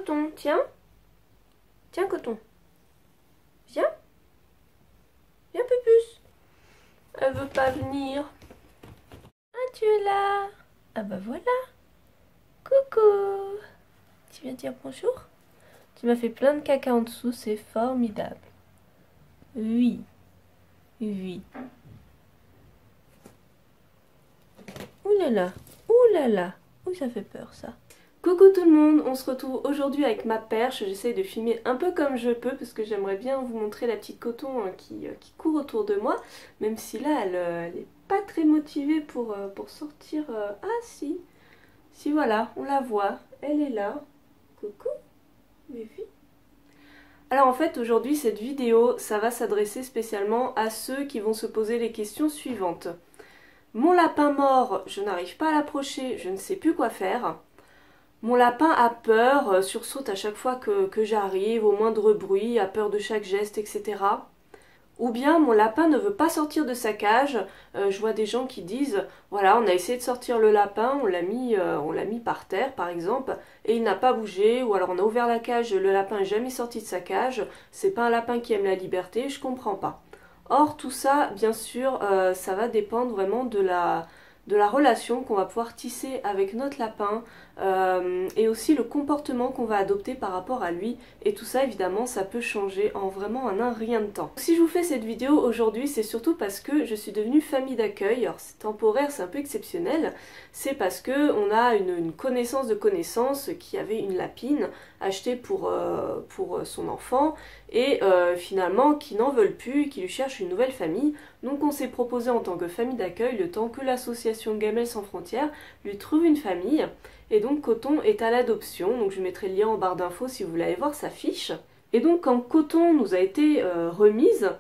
Coton, tiens. Tiens, Coton. Viens. Viens, Pupus. Elle veut pas venir. Ah, tu es là. Ah bah voilà. Coucou. Tu viens dire bonjour? Tu m'as fait plein de caca en dessous, c'est formidable. Oui. Oui. Ouh là là. Ouh là là. Ouh, ça fait peur ça. Coucou tout le monde, on se retrouve aujourd'hui avec ma perche. J'essaie de filmer un peu comme je peux parce que j'aimerais bien vous montrer la petite Coton qui court autour de moi. Même si là, elle n'est pas très motivée pour sortir. Ah si, si voilà, on la voit, elle est là. Coucou, Méfi. Alors en fait, aujourd'hui, cette vidéo, ça va s'adresser spécialement à ceux qui vont se poser les questions suivantes. Mon lapin mort, je n'arrive pas à l'approcher, je ne sais plus quoi faire. Mon lapin a peur, sursaute à chaque fois que j'arrive, au moindre bruit, a peur de chaque geste, etc. Ou bien mon lapin ne veut pas sortir de sa cage. Je vois des gens qui disent, voilà, on a essayé de sortir le lapin, on l'a mis par terre par exemple, et il n'a pas bougé, ou alors on a ouvert la cage, le lapin n'est jamais sorti de sa cage, c'est pas un lapin qui aime la liberté, je comprends pas. Or tout ça, bien sûr, ça va dépendre vraiment de la relation qu'on va pouvoir tisser avec notre lapin et aussi le comportement qu'on va adopter par rapport à lui, et tout ça évidemment ça peut changer en vraiment un rien de temps. Si je vous fais cette vidéo aujourd'hui, c'est surtout parce que je suis devenue famille d'accueil. Alors c'est temporaire, c'est un peu exceptionnel, c'est parce que on a une connaissance de connaissance qui avait une lapine achetée pour son enfant et finalement qui n'en veulent plus, qui lui cherchent une nouvelle famille. Donc on s'est proposé en tant que famille d'accueil le temps que l'association Gamelles sans frontières lui trouve une famille. Et donc Coton est à l'adoption, donc je mettrai le lien en barre d'infos si vous voulez aller voir sa fiche. Et donc quand Coton nous a été remise,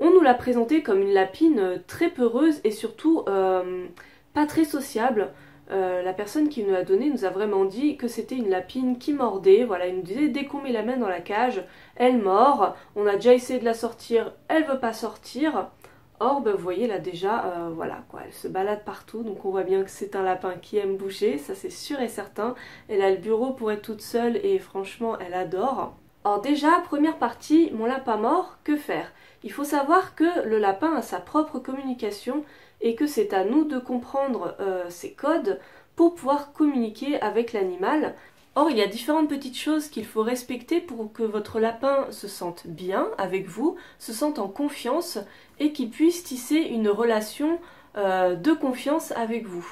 on nous l'a présentée comme une lapine très peureuse et surtout pas très sociable. La personne qui nous l'a donnée nous a vraiment dit que c'était une lapine qui mordait. Voilà, il nous disait dès qu'on met la main dans la cage, elle mord. On a déjà essayé de la sortir, elle veut pas sortir. Or, ben, vous voyez là déjà, voilà quoi, elle se balade partout, donc on voit bien que c'est un lapin qui aime bouger, ça c'est sûr et certain. Elle a le bureau pour être toute seule et franchement elle adore. Alors déjà, première partie, mon lapin mort, que faire? Il faut savoir que le lapin a sa propre communication et que c'est à nous de comprendre ses codes pour pouvoir communiquer avec l'animal. Or, il y a différentes petites choses qu'il faut respecter pour que votre lapin se sente bien avec vous, se sente en confiance et qu'il puisse tisser une relation de confiance avec vous.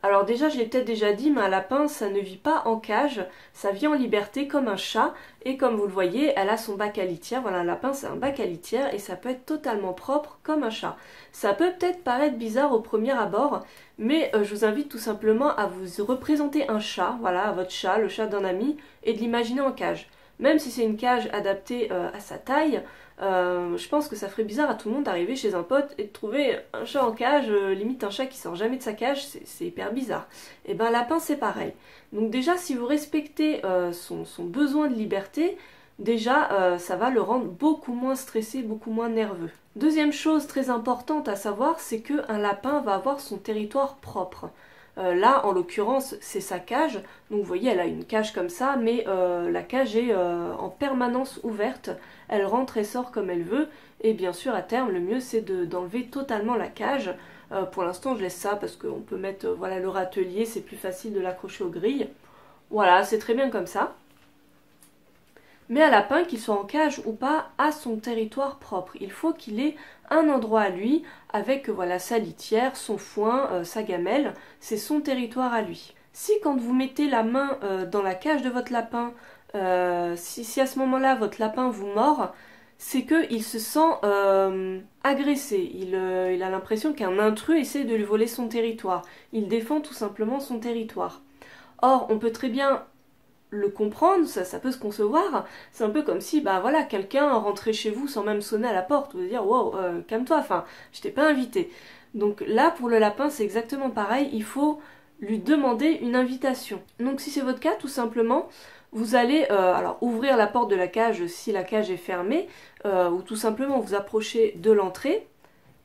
Alors déjà, je l'ai peut-être déjà dit, mais un lapin, ça ne vit pas en cage, ça vit en liberté comme un chat, et comme vous le voyez, elle a son bac à litière. Voilà, un lapin, c'est un bac à litière, et ça peut être totalement propre comme un chat. Ça peut peut-être paraître bizarre au premier abord, mais je vous invite tout simplement à vous représenter un chat, voilà, votre chat, le chat d'un ami, et de l'imaginer en cage. Même si c'est une cage adaptée à sa taille, je pense que ça ferait bizarre à tout le monde d'arriver chez un pote et de trouver un chat en cage, limite un chat qui sort jamais de sa cage, c'est hyper bizarre. Et ben un lapin c'est pareil. Donc déjà si vous respectez son besoin de liberté, déjà ça va le rendre beaucoup moins stressé, beaucoup moins nerveux. Deuxième chose très importante à savoir, c'est qu'un lapin va avoir son territoire propre. Là, en l'occurrence, c'est sa cage. Donc vous voyez, elle a une cage comme ça, mais la cage est en permanence ouverte. Elle rentre et sort comme elle veut. Et bien sûr, à terme, le mieux, c'est d'enlever totalement la cage. Pour l'instant, je laisse ça parce qu'on peut mettre voilà, le râtelier, c'est plus facile de l'accrocher aux grilles. Voilà, c'est très bien comme ça. Mais un lapin, qu'il soit en cage ou pas, a son territoire propre. Il faut qu'il ait un endroit à lui, avec voilà, sa litière, son foin, sa gamelle, c'est son territoire à lui. Si quand vous mettez la main dans la cage de votre lapin, si à ce moment-là votre lapin vous mord, c'est qu'il se sent agressé, il a l'impression qu'un intrus essaie de lui voler son territoire. Il défend tout simplement son territoire. Or, on peut très bien le comprendre, ça peut se concevoir, c'est un peu comme si bah voilà, quelqu'un rentrait chez vous sans même sonner à la porte, vous dire wow, calme-toi, enfin, je t'ai pas invité. Donc là, pour le lapin, c'est exactement pareil, il faut lui demander une invitation. Donc si c'est votre cas, tout simplement, vous allez alors ouvrir la porte de la cage si la cage est fermée, ou tout simplement vous approcher de l'entrée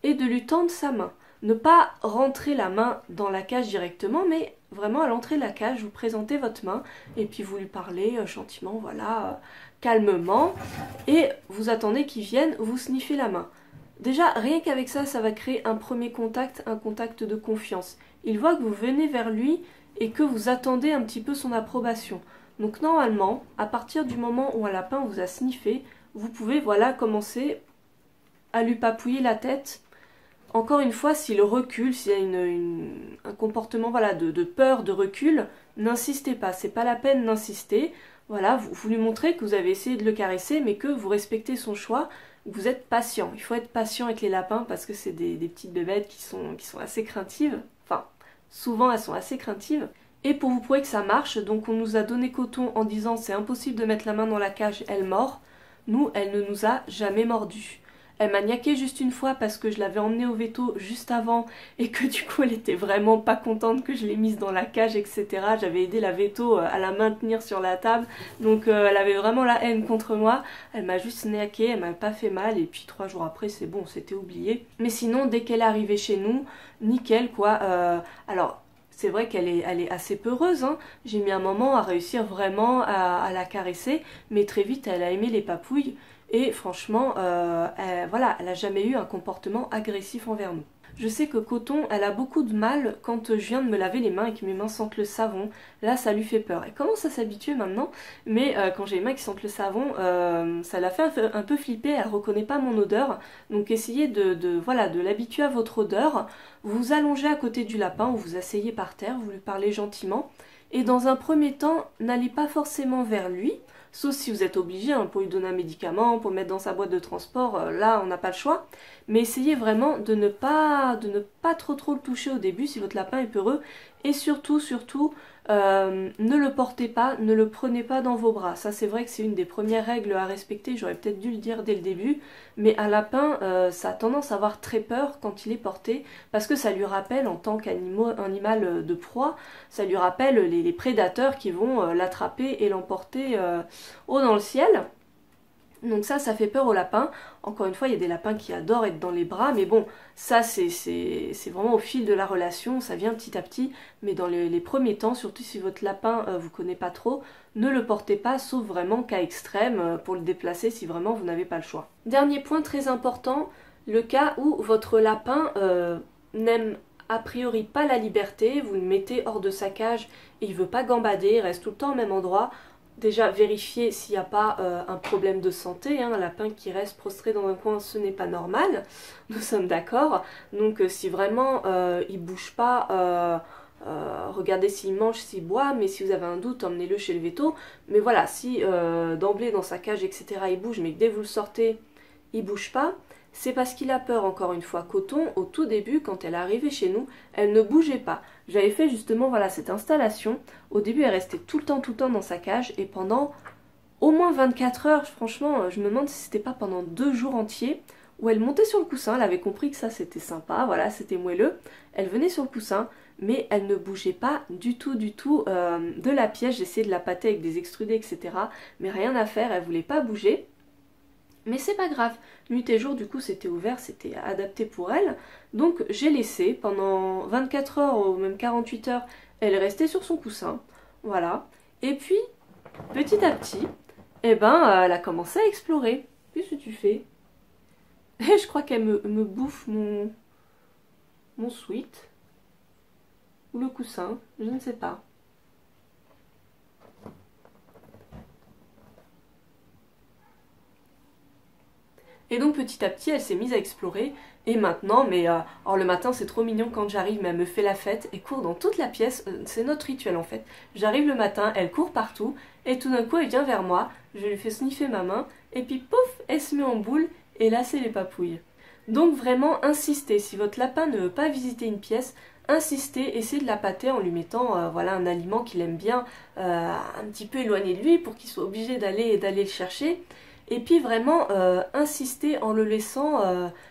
et de lui tendre sa main. Ne pas rentrer la main dans la cage directement, mais vraiment à l'entrée de la cage, vous présentez votre main et puis vous lui parlez gentiment, voilà, calmement, et vous attendez qu'il vienne vous sniffer la main. Déjà, rien qu'avec ça, ça va créer un premier contact, un contact de confiance. Il voit que vous venez vers lui et que vous attendez un petit peu son approbation. Donc normalement, à partir du moment où un lapin vous a sniffé, vous pouvez voilà commencer à lui papouiller la tête. Encore une fois, s'il recule, s'il y a un comportement voilà, de peur, de recul, n'insistez pas, c'est pas la peine d'insister. Voilà, vous lui montrez que vous avez essayé de le caresser, mais que vous respectez son choix, vous êtes patient. Il faut être patient avec les lapins parce que c'est des petites bébêtes qui sont assez craintives. Enfin, souvent elles sont assez craintives. Et pour vous prouver que ça marche, donc on nous a donné coton en disant c'est impossible de mettre la main dans la cage, elle mord. Nous, elle ne nous a jamais mordu. Elle m'a niaqué juste une fois parce que je l'avais emmenée au veto juste avant et que du coup elle était vraiment pas contente que je l'ai mise dans la cage, etc. J'avais aidé la veto à la maintenir sur la table, donc elle avait vraiment la haine contre moi. Elle m'a juste niaqué, elle m'a pas fait mal et puis 3 jours après c'est bon, c'était oublié. Mais sinon dès qu'elle est arrivée chez nous, nickel quoi. Alors c'est vrai qu'elle est assez peureuse, hein. J'ai mis un moment à réussir vraiment à la caresser, mais très vite elle a aimé les papouilles. Et franchement, voilà, elle n'a jamais eu un comportement agressif envers nous. Je sais que Coton, elle a beaucoup de mal quand je viens de me laver les mains et que mes mains sentent le savon. Là, ça lui fait peur. Elle commence à s'habituer maintenant, mais quand j'ai les mains qui sentent le savon, ça l'a fait un peu flipper. Elle ne reconnaît pas mon odeur. Donc essayez voilà, de l'habituer à votre odeur. Vous vous allongez à côté du lapin ou vous asseyez par terre, vous lui parlez gentiment. Et dans un premier temps, n'allez pas forcément vers lui. Sauf si vous êtes obligé, hein, pour lui donner un médicament, pour le mettre dans sa boîte de transport, là on n'a pas le choix. Mais essayez vraiment de ne pas trop le toucher au début si votre lapin est peureux. Et surtout, ne le portez pas, ne le prenez pas dans vos bras. Ça c'est vrai que c'est une des premières règles à respecter, j'aurais peut-être dû le dire dès le début. Mais un lapin, ça a tendance à avoir très peur quand il est porté, parce que ça lui rappelle, en tant qu'animal de proie, ça lui rappelle les prédateurs qui vont l'attraper et l'emporter haut dans le ciel. Donc ça fait peur aux lapins. Encore une fois, il y a des lapins qui adorent être dans les bras, mais bon, ça c'est vraiment au fil de la relation, ça vient petit à petit, mais dans les premiers temps, surtout si votre lapin vous connaît pas trop, ne le portez pas, sauf vraiment cas extrême, pour le déplacer si vraiment vous n'avez pas le choix. Dernier point très important, le cas où votre lapin n'aime a priori pas la liberté, vous le mettez hors de sa cage et il veut pas gambader, il reste tout le temps au même endroit. Déjà vérifier s'il n'y a pas un problème de santé, hein. Un lapin qui reste prostré dans un coin, ce n'est pas normal, nous sommes d'accord. Donc si vraiment il bouge pas, regardez s'il mange, s'il boit, mais si vous avez un doute, emmenez-le chez le veto. Mais voilà, si d'emblée dans sa cage, etc. il bouge, mais que dès que vous le sortez, il bouge pas, c'est parce qu'il a peur, encore une fois. Coton, au tout début, quand elle est arrivée chez nous, elle ne bougeait pas. J'avais fait justement voilà, cette installation. Au début, elle restait tout le temps dans sa cage. Et pendant au moins 24 heures, franchement, je me demande si c'était pas pendant 2 jours entiers, où elle montait sur le coussin. Elle avait compris que ça, c'était sympa, voilà, c'était moelleux. Elle venait sur le coussin, mais elle ne bougeait pas du tout de la pièce. J'essayais de la pâter avec des extrudés, etc. Mais rien à faire, elle voulait pas bouger. Mais c'est pas grave, nuit et jour du coup c'était ouvert, c'était adapté pour elle. Donc j'ai laissé pendant 24 heures ou même 48 heures, elle est restée sur son coussin. Voilà. Et puis, petit à petit, eh ben, elle a commencé à explorer. Qu'est-ce que tu fais? Et je crois qu'elle me bouffe mon sweat. Ou le coussin, je ne sais pas. Et donc petit à petit elle s'est mise à explorer et maintenant, mais alors le matin c'est trop mignon quand j'arrive, mais elle me fait la fête et court dans toute la pièce, c'est notre rituel en fait. J'arrive le matin, elle court partout et tout d'un coup elle vient vers moi, je lui fais sniffer ma main et puis pouf, elle se met en boule et là c'est les papouilles. Donc vraiment insistez, si votre lapin ne veut pas visiter une pièce, insistez, essayez de la pâter en lui mettant voilà, un aliment qu'il aime bien, un petit peu éloigné de lui pour qu'il soit obligé d'aller le chercher. Et puis vraiment insister en le laissant,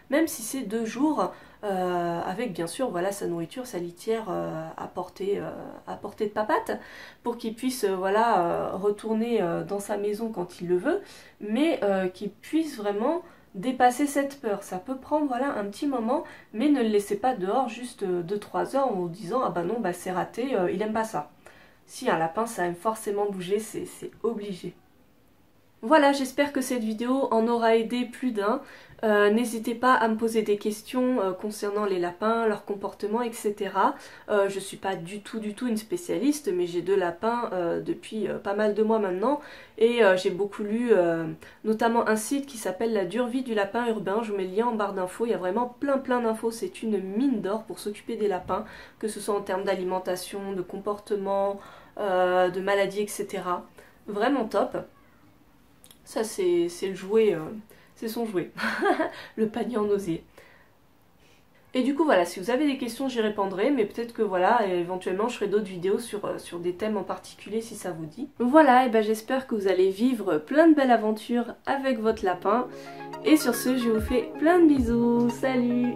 même si c'est 2 jours, avec bien sûr voilà, sa nourriture, sa litière à portée de papate, pour qu'il puisse voilà, retourner dans sa maison quand il le veut, mais qu'il puisse vraiment dépasser cette peur. Ça peut prendre voilà un petit moment, mais ne le laissez pas dehors juste 2-3 heures en vous disant ah bah non bah c'est raté, il aime pas ça. Si un lapin ça aime forcément bouger, c'est obligé. Voilà, j'espère que cette vidéo en aura aidé plus d'un. N'hésitez pas à me poser des questions concernant les lapins, leur comportement, etc. Je suis pas du tout une spécialiste, mais j'ai 2 lapins depuis pas mal de mois maintenant. Et j'ai beaucoup lu notamment un site qui s'appelle La dure vie du lapin urbain. Je vous mets le lien en barre d'infos, il y a vraiment plein d'infos. C'est une mine d'or pour s'occuper des lapins, que ce soit en termes d'alimentation, de comportement, de maladies, etc. Vraiment top. Ça c'est le jouet, c'est son jouet, le panier en osier. Et du coup voilà, si vous avez des questions j'y répondrai, mais peut-être que voilà, éventuellement je ferai d'autres vidéos sur des thèmes en particulier si ça vous dit. Voilà, et ben j'espère que vous allez vivre plein de belles aventures avec votre lapin. Et sur ce, je vous fais plein de bisous, salut!